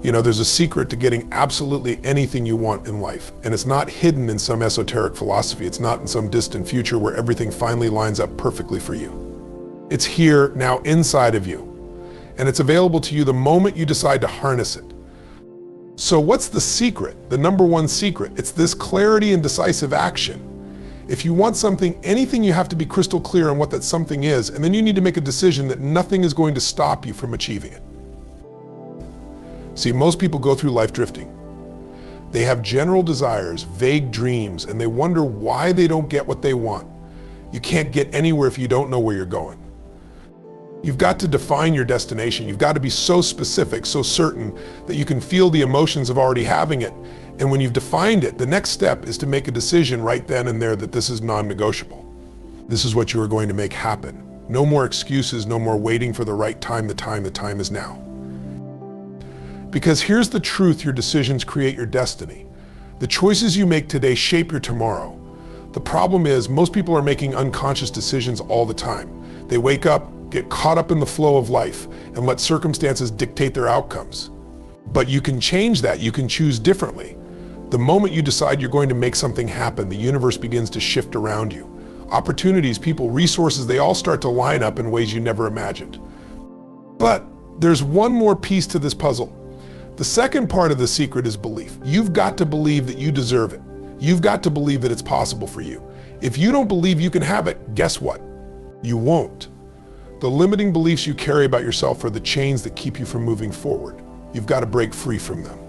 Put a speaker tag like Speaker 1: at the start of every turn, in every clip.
Speaker 1: You know, there's a secret to getting absolutely anything you want in life, and it's not hidden in some esoteric philosophy. It's not in some distant future where everything finally lines up perfectly for you. It's here, now inside of you, and it's available to you the moment you decide to harness it. So what's the secret? The number one secret? It's this clarity and decisive action. If you want something, anything, you have to be crystal clear on what that something is, and then you need to make a decision that nothing is going to stop you from achieving it. See, most people go through life drifting. They have general desires, vague dreams, and they wonder why they don't get what they want. You can't get anywhere if you don't know where you're going. You've got to define your destination. You've got to be so specific, so certain that you can feel the emotions of already having it. And when you've defined it, the next step is to make a decision right then and there that this is non-negotiable. This is what you are going to make happen. No more excuses, no more waiting for the right time. The time is now. Because here's the truth: your decisions create your destiny. The choices you make today shape your tomorrow. The problem is, most people are making unconscious decisions all the time. They wake up, get caught up in the flow of life, and let circumstances dictate their outcomes. But you can change that. You can choose differently. The moment you decide you're going to make something happen, the universe begins to shift around you. Opportunities, people, resources, they all start to line up in ways you never imagined. But there's one more piece to this puzzle. The second part of the secret is belief. You've got to believe that you deserve it. You've got to believe that it's possible for you. If you don't believe you can have it, guess what? You won't. The limiting beliefs you carry about yourself are the chains that keep you from moving forward. You've got to break free from them.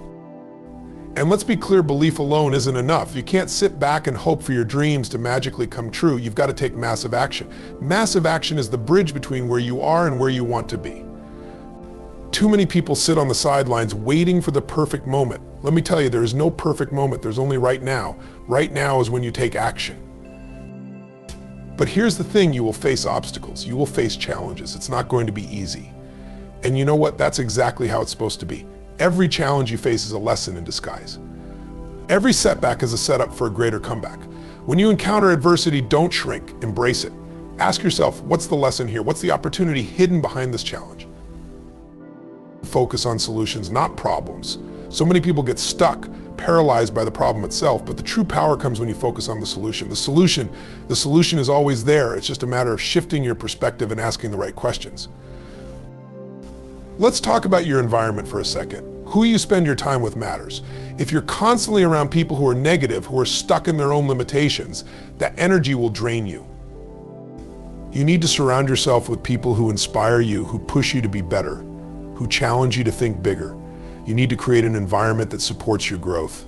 Speaker 1: And let's be clear, belief alone isn't enough. You can't sit back and hope for your dreams to magically come true. You've got to take massive action. Massive action is the bridge between where you are and where you want to be. Too many people sit on the sidelines waiting for the perfect moment. Let me tell you, there is no perfect moment. There's only right now. Right now is when you take action. But here's the thing: you will face obstacles. You will face challenges. It's not going to be easy. And you know what? That's exactly how it's supposed to be. Every challenge you face is a lesson in disguise. Every setback is a setup for a greater comeback. When you encounter adversity, don't shrink, embrace it. Ask yourself, what's the lesson here? What's the opportunity hidden behind this challenge? Focus on solutions, not problems. So many people get stuck, paralyzed by the problem itself, but the true power comes when you focus on the solution. The solution is always there. It's just a matter of shifting your perspective and asking the right questions. Let's talk about your environment for a second. Who you spend your time with matters. If you're constantly around people who are negative, who are stuck in their own limitations, that energy will drain you. You need to surround yourself with people who inspire you, who push you to be better, who challenge you to think bigger. You need to create an environment that supports your growth.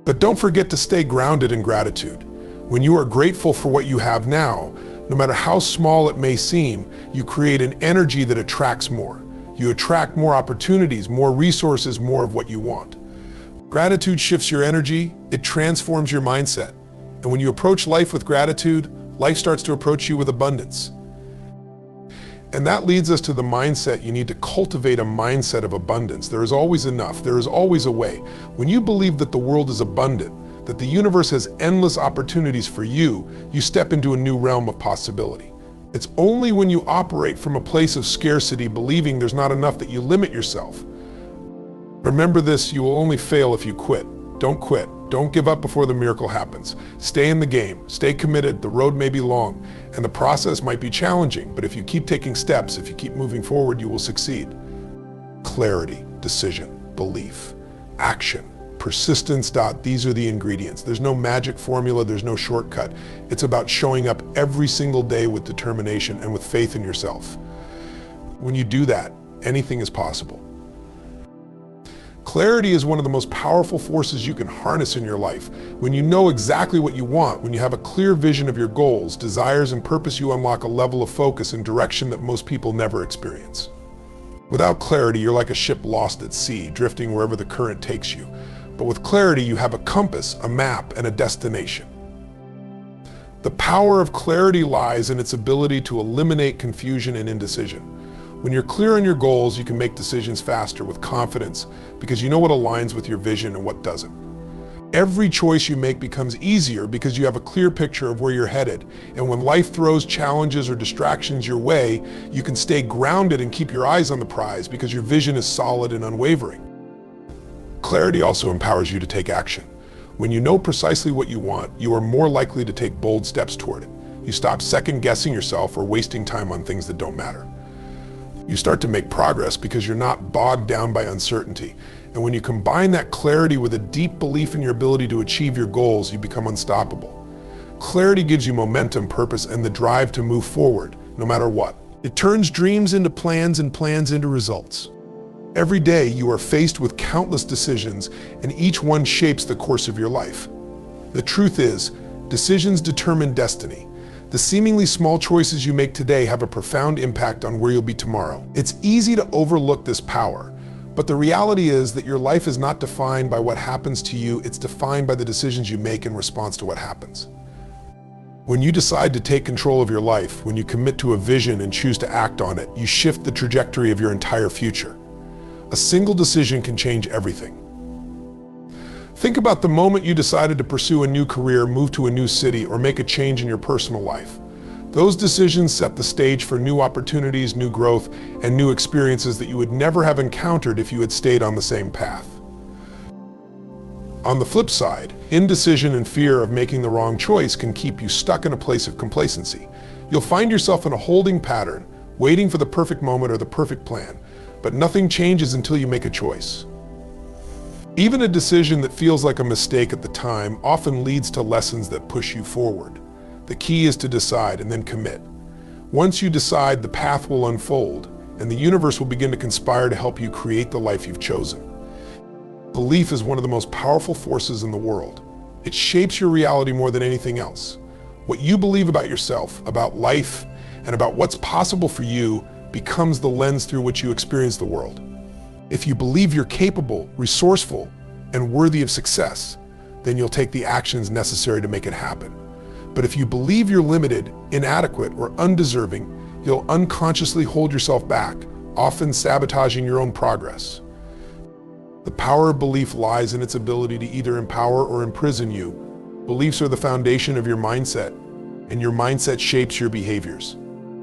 Speaker 1: But don't forget to stay grounded in gratitude. When you are grateful for what you have now, no matter how small it may seem, you create an energy that attracts more. You attract more opportunities, more resources, more of what you want. Gratitude shifts your energy, it transforms your mindset. And when you approach life with gratitude, life starts to approach you with abundance. And that leads us to the mindset. You need to cultivate a mindset of abundance. There is always enough. There is always a way. When you believe that the world is abundant, that the universe has endless opportunities for you, you step into a new realm of possibility. It's only when you operate from a place of scarcity, believing there's not enough, that you limit yourself. Remember this: you will only fail if you quit. Don't quit. Don't give up before the miracle happens. Stay in the game. Stay committed. The road may be long, and the process might be challenging, but if you keep taking steps, if you keep moving forward, you will succeed. Clarity, decision, belief, action, persistence. These are the ingredients. There's no magic formula. There's no shortcut. It's about showing up every single day with determination and with faith in yourself. When you do that, anything is possible. Clarity is one of the most powerful forces you can harness in your life. When you know exactly what you want, when you have a clear vision of your goals, desires, and purpose, you unlock a level of focus and direction that most people never experience. Without clarity, you're like a ship lost at sea, drifting wherever the current takes you. But with clarity, you have a compass, a map, and a destination. The power of clarity lies in its ability to eliminate confusion and indecision. When you're clear on your goals, you can make decisions faster with confidence because you know what aligns with your vision and what doesn't. Every choice you make becomes easier because you have a clear picture of where you're headed. And when life throws challenges or distractions your way, you can stay grounded and keep your eyes on the prize because your vision is solid and unwavering. Clarity also empowers you to take action. When you know precisely what you want, you are more likely to take bold steps toward it. You stop second-guessing yourself or wasting time on things that don't matter. You start to make progress because you're not bogged down by uncertainty. And when you combine that clarity with a deep belief in your ability to achieve your goals, you become unstoppable. Clarity gives you momentum, purpose, and the drive to move forward, no matter what. It turns dreams into plans and plans into results. Every day, you are faced with countless decisions, and each one shapes the course of your life. The truth is, decisions determine destiny. The seemingly small choices you make today have a profound impact on where you'll be tomorrow. It's easy to overlook this power, but the reality is that your life is not defined by what happens to you, it's defined by the decisions you make in response to what happens. When you decide to take control of your life, when you commit to a vision and choose to act on it, you shift the trajectory of your entire future. A single decision can change everything. Think about the moment you decided to pursue a new career, move to a new city, or make a change in your personal life. Those decisions set the stage for new opportunities, new growth, and new experiences that you would never have encountered if you had stayed on the same path. On the flip side, indecision and fear of making the wrong choice can keep you stuck in a place of complacency. You'll find yourself in a holding pattern, waiting for the perfect moment or the perfect plan, but nothing changes until you make a choice. Even a decision that feels like a mistake at the time often leads to lessons that push you forward. The key is to decide and then commit. Once you decide, the path will unfold, and the universe will begin to conspire to help you create the life you've chosen. Belief is one of the most powerful forces in the world. It shapes your reality more than anything else. What you believe about yourself, about life, and about what's possible for you becomes the lens through which you experience the world. If you believe you're capable, resourceful, and worthy of success, then you'll take the actions necessary to make it happen. But if you believe you're limited, inadequate, or undeserving, you'll unconsciously hold yourself back, often sabotaging your own progress. The power of belief lies in its ability to either empower or imprison you. Beliefs are the foundation of your mindset, and your mindset shapes your behaviors.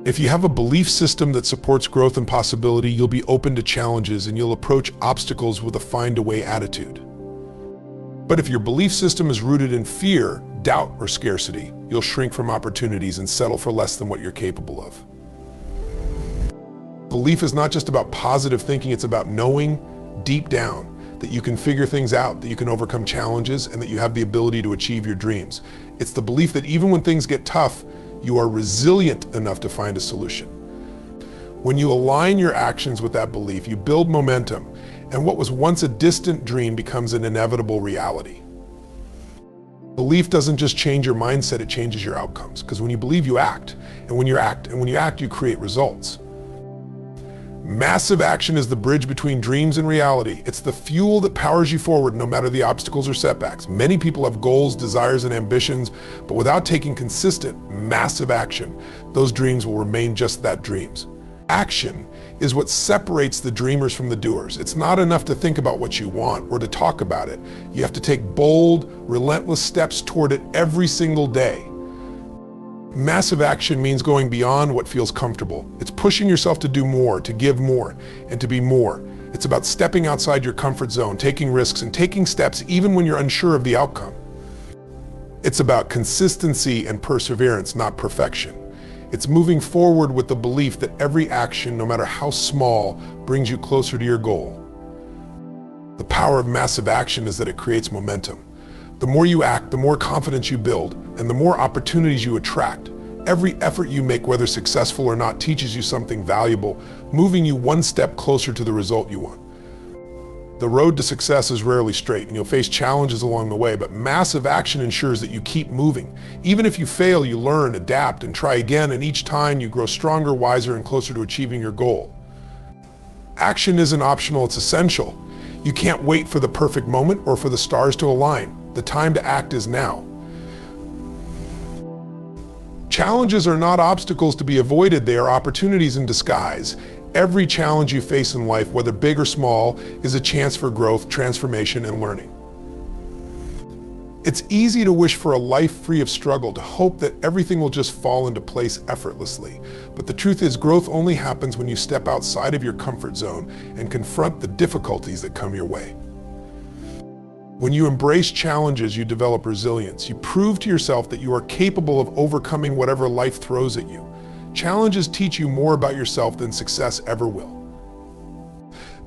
Speaker 1: If you have a belief system that supports growth and possibility, you'll be open to challenges and you'll approach obstacles with a find-a-way attitude. But if your belief system is rooted in fear, doubt, or scarcity, you'll shrink from opportunities and settle for less than what you're capable of. Belief is not just about positive thinking, it's about knowing deep down that you can figure things out, that you can overcome challenges, and that you have the ability to achieve your dreams. It's the belief that even when things get tough, you are resilient enough to find a solution. When you align your actions with that belief, you build momentum, and what was once a distant dream becomes an inevitable reality. Belief doesn't just change your mindset, it changes your outcomes. Because when you believe, you act. And when you act, you create results. Massive action is the bridge between dreams and reality. It's the fuel that powers you forward no matter the obstacles or setbacks. Many people have goals, desires, and ambitions, but without taking consistent, massive action, those dreams will remain just that, dreams. Action is what separates the dreamers from the doers. It's not enough to think about what you want or to talk about it. You have to take bold, relentless steps toward it every single day. Massive action means going beyond what feels comfortable. It's pushing yourself to do more, to give more, and to be more. It's about stepping outside your comfort zone, taking risks, and taking steps even when you're unsure of the outcome. It's about consistency and perseverance, not perfection. It's moving forward with the belief that every action, no matter how small, brings you closer to your goal. The power of massive action is that it creates momentum. The more you act, the more confidence you build, and the more opportunities you attract. Every effort you make, whether successful or not, teaches you something valuable, moving you one step closer to the result you want. The road to success is rarely straight, and you'll face challenges along the way, but massive action ensures that you keep moving. Even if you fail, you learn, adapt, and try again, and each time you grow stronger, wiser, and closer to achieving your goal. Action isn't optional, it's essential. You can't wait for the perfect moment or for the stars to align. The time to act is now. Challenges are not obstacles to be avoided, they are opportunities in disguise. Every challenge you face in life, whether big or small, is a chance for growth, transformation, and learning. It's easy to wish for a life free of struggle, to hope that everything will just fall into place effortlessly. But the truth is, growth only happens when you step outside of your comfort zone and confront the difficulties that come your way. When you embrace challenges, you develop resilience. You prove to yourself that you are capable of overcoming whatever life throws at you. Challenges teach you more about yourself than success ever will.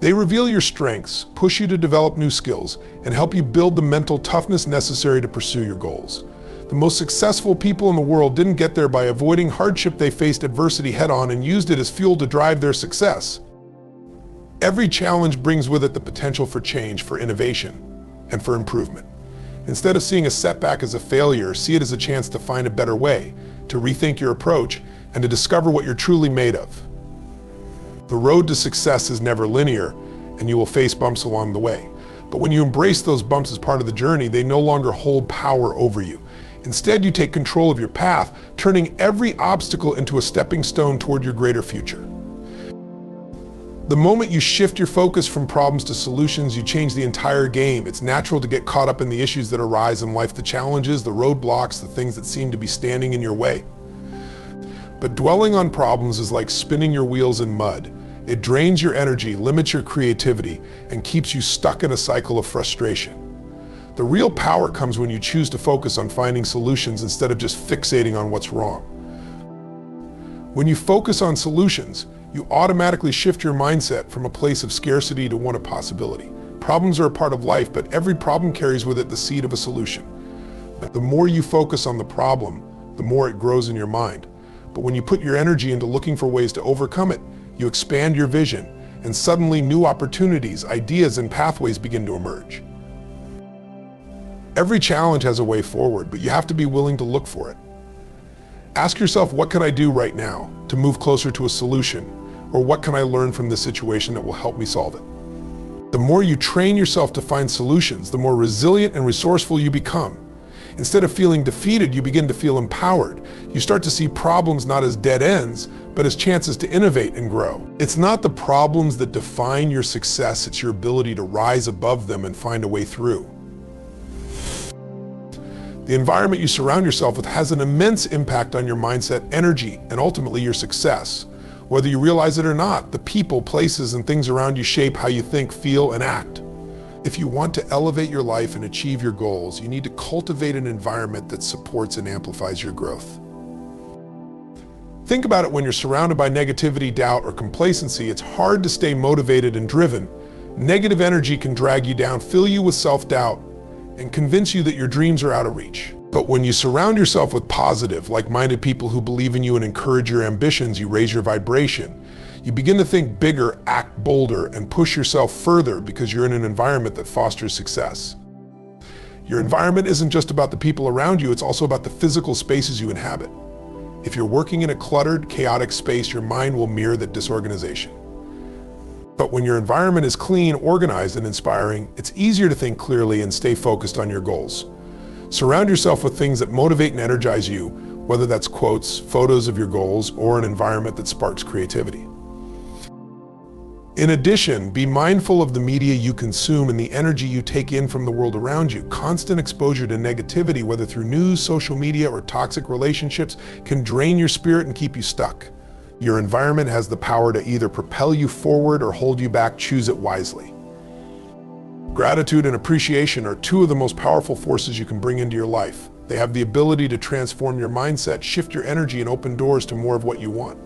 Speaker 1: They reveal your strengths, push you to develop new skills, and help you build the mental toughness necessary to pursue your goals. The most successful people in the world didn't get there by avoiding hardship. They faced adversity head-on and used it as fuel to drive their success. Every challenge brings with it the potential for change, for innovation, and for improvement. Instead of seeing a setback as a failure, see it as a chance to find a better way, to rethink your approach, and to discover what you're truly made of. The road to success is never linear, and you will face bumps along the way. But when you embrace those bumps as part of the journey, they no longer hold power over you. Instead, you take control of your path, turning every obstacle into a stepping stone toward your greater future. The moment you shift your focus from problems to solutions, you change the entire game. It's natural to get caught up in the issues that arise in life, the challenges, the roadblocks, the things that seem to be standing in your way. But dwelling on problems is like spinning your wheels in mud. It drains your energy, limits your creativity, and keeps you stuck in a cycle of frustration. The real power comes when you choose to focus on finding solutions instead of just fixating on what's wrong. When you focus on solutions, you automatically shift your mindset from a place of scarcity to one of possibility. Problems are a part of life, but every problem carries with it the seed of a solution. The more you focus on the problem, the more it grows in your mind. But when you put your energy into looking for ways to overcome it, you expand your vision, and suddenly new opportunities, ideas, and pathways begin to emerge. Every challenge has a way forward, but you have to be willing to look for it. Ask yourself, what can I do right now to move closer to a solution? Or what can I learn from this situation that will help me solve it? The more you train yourself to find solutions, the more resilient and resourceful you become. Instead of feeling defeated, you begin to feel empowered. You start to see problems not as dead ends, but as chances to innovate and grow. It's not the problems that define your success, it's your ability to rise above them and find a way through. The environment you surround yourself with has an immense impact on your mindset, energy, and ultimately your success. Whether you realize it or not, the people, places, and things around you shape how you think, feel, and act. If you want to elevate your life and achieve your goals, you need to cultivate an environment that supports and amplifies your growth. Think about it: when you're surrounded by negativity, doubt, or complacency, it's hard to stay motivated and driven. Negative energy can drag you down, fill you with self-doubt, and convince you that your dreams are out of reach. But when you surround yourself with positive, like-minded people who believe in you and encourage your ambitions, you raise your vibration. You begin to think bigger, act bolder, and push yourself further because you're in an environment that fosters success. Your environment isn't just about the people around you, it's also about the physical spaces you inhabit. If you're working in a cluttered, chaotic space, your mind will mirror that disorganization. But when your environment is clean, organized, and inspiring, it's easier to think clearly and stay focused on your goals. Surround yourself with things that motivate and energize you, whether that's quotes, photos of your goals, or an environment that sparks creativity. In addition, be mindful of the media you consume and the energy you take in from the world around you. Constant exposure to negativity, whether through news, social media, or toxic relationships, can drain your spirit and keep you stuck. Your environment has the power to either propel you forward or hold you back. Choose it wisely. Gratitude and appreciation are two of the most powerful forces you can bring into your life. They have the ability to transform your mindset, shift your energy, and open doors to more of what you want.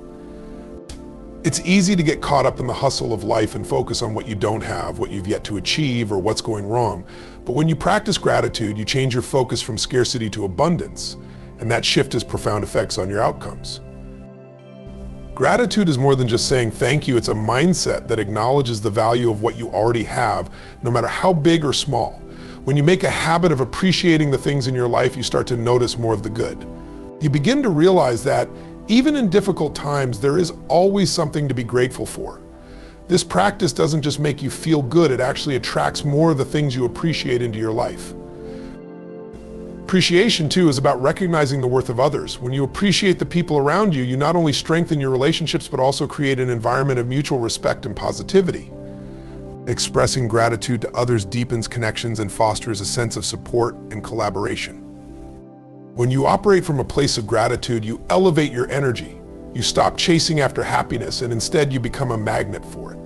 Speaker 1: It's easy to get caught up in the hustle of life and focus on what you don't have, what you've yet to achieve, or what's going wrong. But when you practice gratitude, you change your focus from scarcity to abundance, and that shift has profound effects on your outcomes. Gratitude is more than just saying thank you. It's a mindset that acknowledges the value of what you already have, no matter how big or small. When you make a habit of appreciating the things in your life, you start to notice more of the good. You begin to realize that even in difficult times, there is always something to be grateful for. This practice doesn't just make you feel good, it actually attracts more of the things you appreciate into your life. Appreciation, too, is about recognizing the worth of others. When you appreciate the people around you, you not only strengthen your relationships, but also create an environment of mutual respect and positivity. Expressing gratitude to others deepens connections and fosters a sense of support and collaboration. When you operate from a place of gratitude, you elevate your energy. You stop chasing after happiness and instead you become a magnet for it.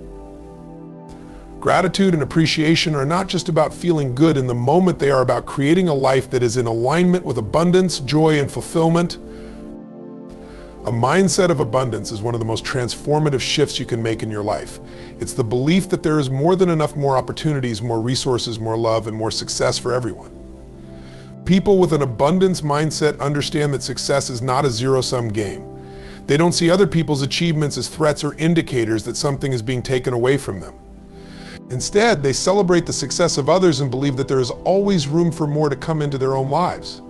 Speaker 1: Gratitude and appreciation are not just about feeling good in the moment, they are about creating a life that is in alignment with abundance, joy, and fulfillment. A mindset of abundance is one of the most transformative shifts you can make in your life. It's the belief that there is more than enough, more opportunities, more resources, more love, and more success for everyone. People with an abundance mindset understand that success is not a zero-sum game. They don't see other people's achievements as threats or indicators that something is being taken away from them. Instead, they celebrate the success of others and believe that there is always room for more to come into their own lives.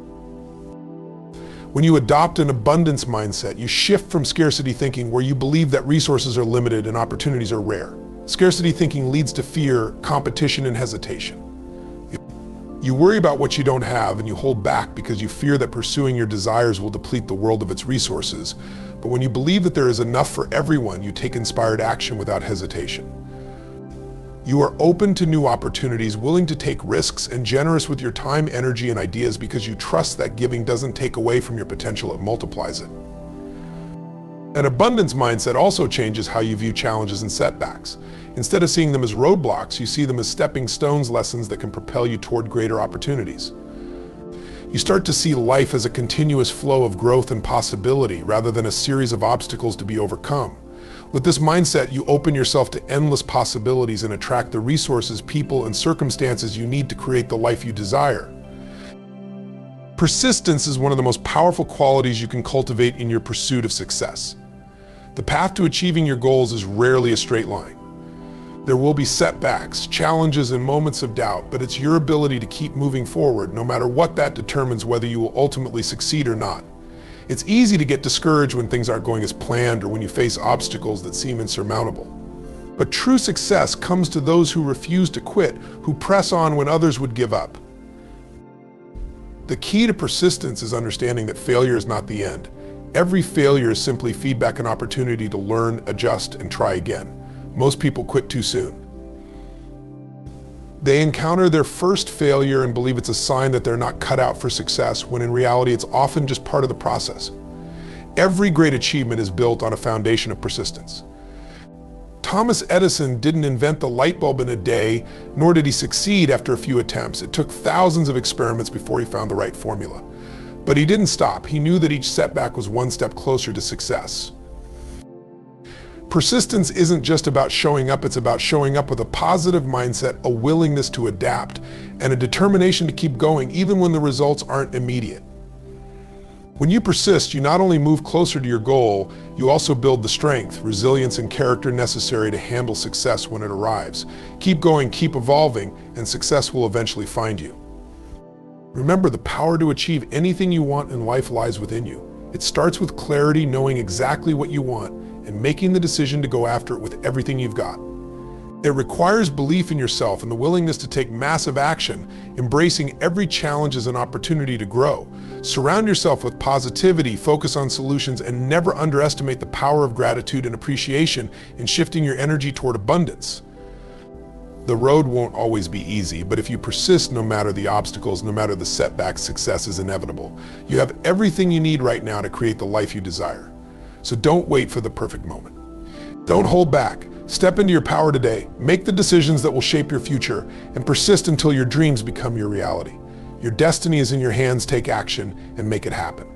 Speaker 1: When you adopt an abundance mindset, you shift from scarcity thinking, where you believe that resources are limited and opportunities are rare. Scarcity thinking leads to fear, competition, and hesitation. You worry about what you don't have and you hold back because you fear that pursuing your desires will deplete the world of its resources. But when you believe that there is enough for everyone, you take inspired action without hesitation. You are open to new opportunities, willing to take risks, and generous with your time, energy, and ideas because you trust that giving doesn't take away from your potential, it multiplies it. An abundance mindset also changes how you view challenges and setbacks. Instead of seeing them as roadblocks, you see them as stepping stones, lessons that can propel you toward greater opportunities. You start to see life as a continuous flow of growth and possibility rather than a series of obstacles to be overcome. With this mindset, you open yourself to endless possibilities and attract the resources, people, and circumstances you need to create the life you desire. Persistence is one of the most powerful qualities you can cultivate in your pursuit of success. The path to achieving your goals is rarely a straight line. There will be setbacks, challenges, and moments of doubt, but it's your ability to keep moving forward, no matter what, that determines whether you will ultimately succeed or not. It's easy to get discouraged when things aren't going as planned or when you face obstacles that seem insurmountable. But true success comes to those who refuse to quit, who press on when others would give up. The key to persistence is understanding that failure is not the end. Every failure is simply feedback, an opportunity to learn, adjust, and try again. Most people quit too soon. They encounter their first failure and believe it's a sign that they're not cut out for success, when in reality it's often just part of the process. Every great achievement is built on a foundation of persistence. Thomas Edison didn't invent the light bulb in a day, nor did he succeed after a few attempts. It took thousands of experiments before he found the right formula. But he didn't stop. He knew that each setback was one step closer to success. Persistence isn't just about showing up, it's about showing up with a positive mindset, a willingness to adapt, and a determination to keep going even when the results aren't immediate. When you persist, you not only move closer to your goal, you also build the strength, resilience, and character necessary to handle success when it arrives. Keep going, keep evolving, and success will eventually find you. Remember, the power to achieve anything you want in life lies within you. It starts with clarity, knowing exactly what you want, and making the decision to go after it with everything you've got. It requires belief in yourself and the willingness to take massive action, embracing every challenge as an opportunity to grow. Surround yourself with positivity, focus on solutions, and never underestimate the power of gratitude and appreciation in shifting your energy toward abundance. The road won't always be easy, but if you persist, no matter the obstacles, no matter the setbacks, success is inevitable. You have everything you need right now to create the life you desire. So don't wait for the perfect moment. Don't hold back. Step into your power today. Make the decisions that will shape your future, and persist until your dreams become your reality. Your destiny is in your hands. Take action and make it happen.